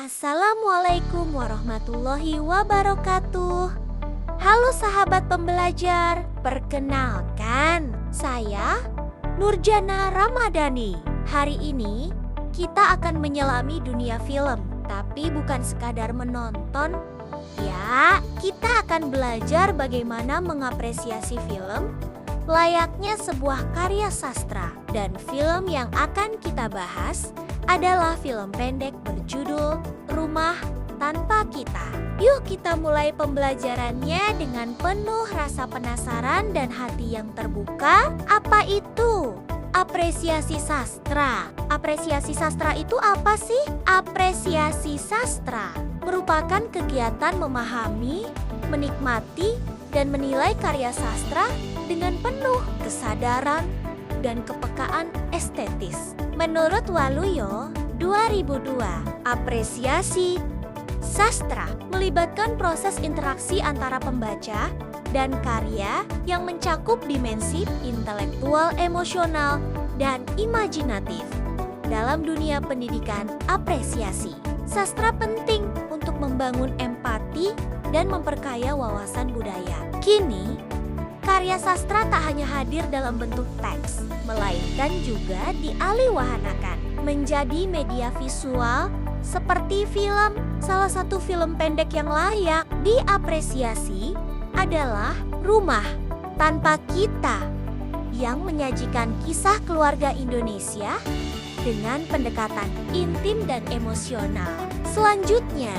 Assalamualaikum warahmatullahi wabarakatuh. Halo sahabat pembelajar, perkenalkan saya Nurjana Ramadhani. Hari ini kita akan menyelami dunia film, tapi bukan sekadar menonton. Ya, kita akan belajar bagaimana mengapresiasi film layaknya sebuah karya sastra. Dan film yang akan kita bahas adalah film pendek berjudul Rumah Tanpa Kita. Yuk kita mulai pembelajarannya dengan penuh rasa penasaran dan hati yang terbuka. Apa itu apresiasi sastra? Apresiasi sastra itu apa sih? Apresiasi sastra merupakan kegiatan memahami, menikmati, dan menilai karya sastra dengan penuh kesadaran dan kepekaan estetis. Menurut Waluyo 2002, apresiasi sastra melibatkan proses interaksi antara pembaca dan karya yang mencakup dimensi intelektual, emosional, dan imajinatif. Dalam dunia pendidikan apresiasi, sastra penting untuk membangun empati dan memperkaya wawasan budaya. Kini, karya sastra tak hanya hadir dalam bentuk teks, melainkan juga dialihwahanakan menjadi media visual seperti film. Salah satu film pendek yang layak diapresiasi adalah Rumah Tanpa Kita, yang menyajikan kisah keluarga Indonesia dengan pendekatan intim dan emosional. Selanjutnya,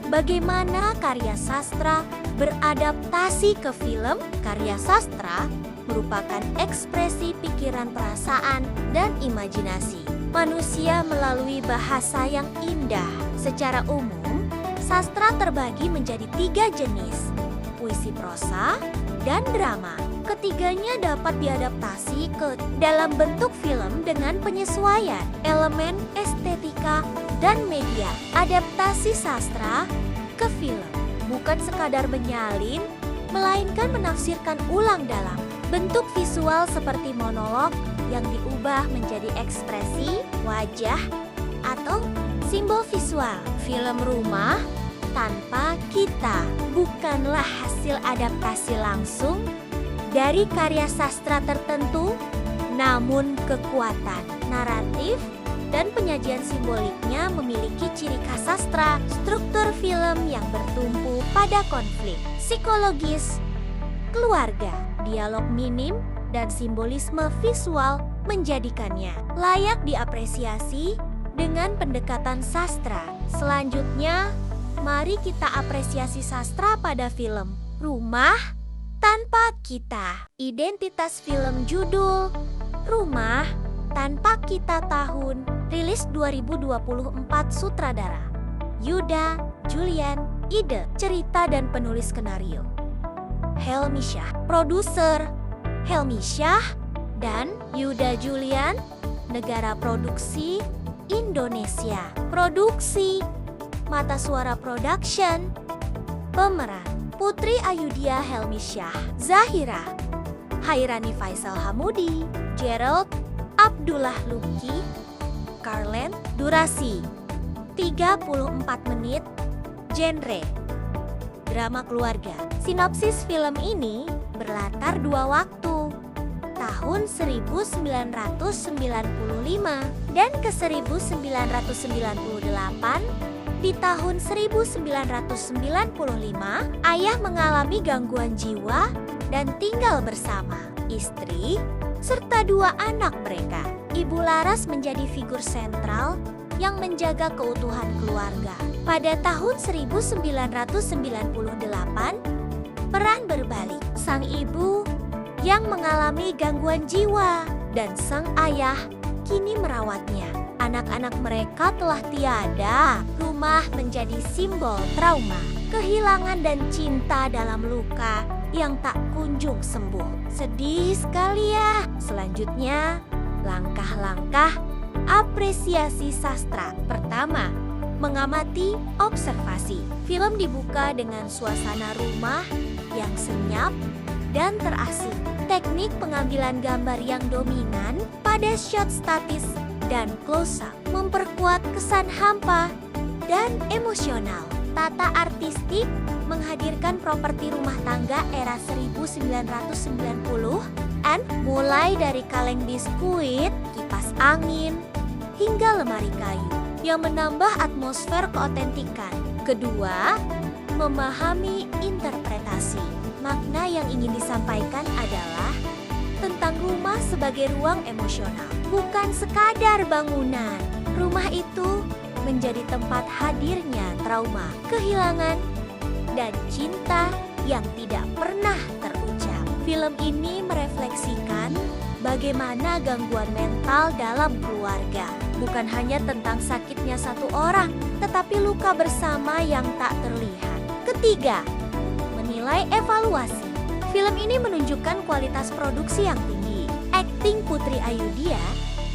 bagaimana karya sastra beradaptasi ke film? Karya sastra merupakan ekspresi pikiran, perasaan, dan imajinasi manusia melalui bahasa yang indah. Secara umum, sastra terbagi menjadi 3 jenis: puisi prosa dan drama. Ketiganya dapat diadaptasi ke dalam bentuk film dengan penyesuaian elemen estetika dan media. Adaptasi sastra ke film bukan sekadar menyalin, melainkan menafsirkan ulang dalam bentuk visual seperti monolog yang diubah menjadi ekspresi wajah atau simbol visual. Film Rumah Tanpa Kita bukanlah hasil adaptasi langsung dari karya sastra tertentu, namun kekuatan naratif dan penyajian simboliknya memiliki ciri khas sastra. Struktur film yang bertumpu pada konflik psikologis keluarga, dialog minim, dan simbolisme visual menjadikannya layak diapresiasi dengan pendekatan sastra. Selanjutnya, mari kita apresiasi sastra pada film Rumah Tanpa Kita. Identitas film judul Rumah Tanpa Kita tahun rilis 2024. Sutradara Yuda Julian. Ide, cerita, dan penulis skenario Helmy Shah. Produser Helmy Shah dan Yuda Julian. Negara produksi Indonesia. Produksi Mata Suara Production. Pemeran Putri Ayudhya Helmy Shah, Zahira Hairani Faisal Hamudi, Gerald Abdullah Luki, Carlen. Durasi 34 menit. Genre drama keluarga. Sinopsis film ini berlatar 2 waktu, tahun 1995 dan ke 1998. Di tahun 1995, ayah mengalami gangguan jiwa dan tinggal bersama istri serta 2 anak mereka. Ibu Laras menjadi figur sentral yang menjaga keutuhan keluarga. Pada tahun 1998, peran berbalik. Sang ibu yang mengalami gangguan jiwa dan sang ayah kini merawatnya. Anak-anak mereka telah tiada. Rumah menjadi simbol trauma, kehilangan, dan cinta dalam luka yang tak kunjung sembuh. Sedih sekali ya. Selanjutnya, langkah-langkah apresiasi sastra. Pertama, mengamati observasi. Film dibuka dengan suasana rumah yang senyap dan terasing. Teknik pengambilan gambar yang dominan pada shot statis dan close-up memperkuat kesan hampa dan emosional. Tata artistik menghadirkan properti rumah tangga era 1990-an, mulai dari kaleng biskuit, kipas angin, hingga lemari kayu yang menambah atmosfer keotentikan. Kedua, memahami interpretasi. Makna yang ingin disampaikan adalah tentang rumah sebagai ruang emosional, bukan sekadar bangunan. Rumah itu menjadi tempat hadirnya trauma, kehilangan, dan cinta yang tidak pernah terucap. Film ini merefleksikan bagaimana gangguan mental dalam keluarga bukan hanya tentang sakitnya satu orang, tetapi luka bersama yang tak terlihat. Ketiga, menilai evaluasi. Film ini menunjukkan kualitas produksi yang tinggi. Akting Putri Ayudhya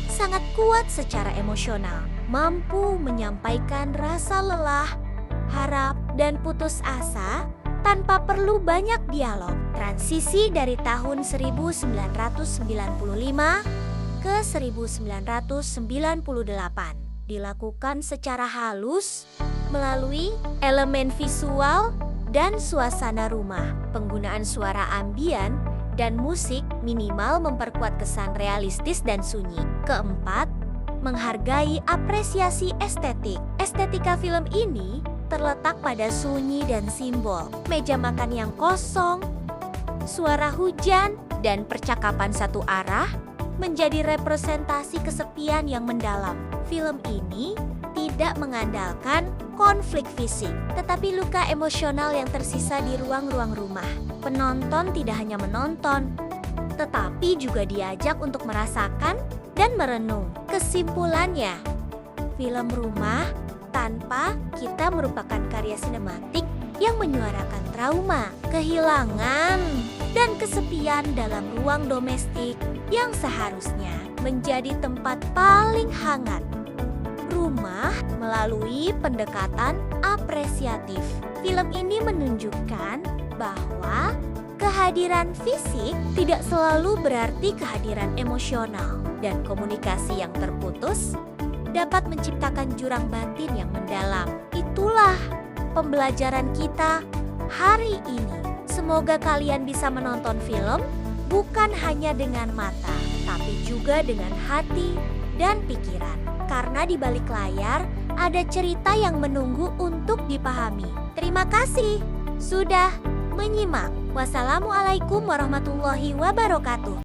sangat kuat secara emosional, mampu menyampaikan rasa lelah, harap, dan putus asa tanpa perlu banyak dialog. Transisi dari tahun 1995 ke 1998 dilakukan secara halus melalui elemen visual dan suasana rumah. Penggunaan suara ambian dan musik minimal memperkuat kesan realistis dan sunyi. Keempat, menghargai apresiasi estetik. Estetika film ini terletak pada sunyi dan simbol. Meja makan yang kosong, suara hujan, dan percakapan satu arah menjadi representasi kesepian yang mendalam. Film ini tidak mengandalkan konflik fisik, tetapi luka emosional yang tersisa di ruang-ruang rumah. Penonton tidak hanya menonton, tetapi juga diajak untuk merasakan dan merenung. Kesimpulannya, film Rumah Tanpa Kita merupakan karya sinematik yang menyuarakan trauma, kehilangan, dan kesepian dalam ruang domestik yang seharusnya menjadi tempat paling hangat. Rumah melalui pendekatan apresiatif. Film ini menunjukkan bahwa kehadiran fisik tidak selalu berarti kehadiran emosional, dan komunikasi yang terputus dapat menciptakan jurang batin yang mendalam. Itulah pembelajaran kita hari ini. Semoga kalian bisa menonton film bukan hanya dengan mata, tapi juga dengan hati dan pikiran. Karena di balik layar ada cerita yang menunggu untuk dipahami. Terima kasih sudah menyimak. Wassalamualaikum warahmatullahi wabarakatuh.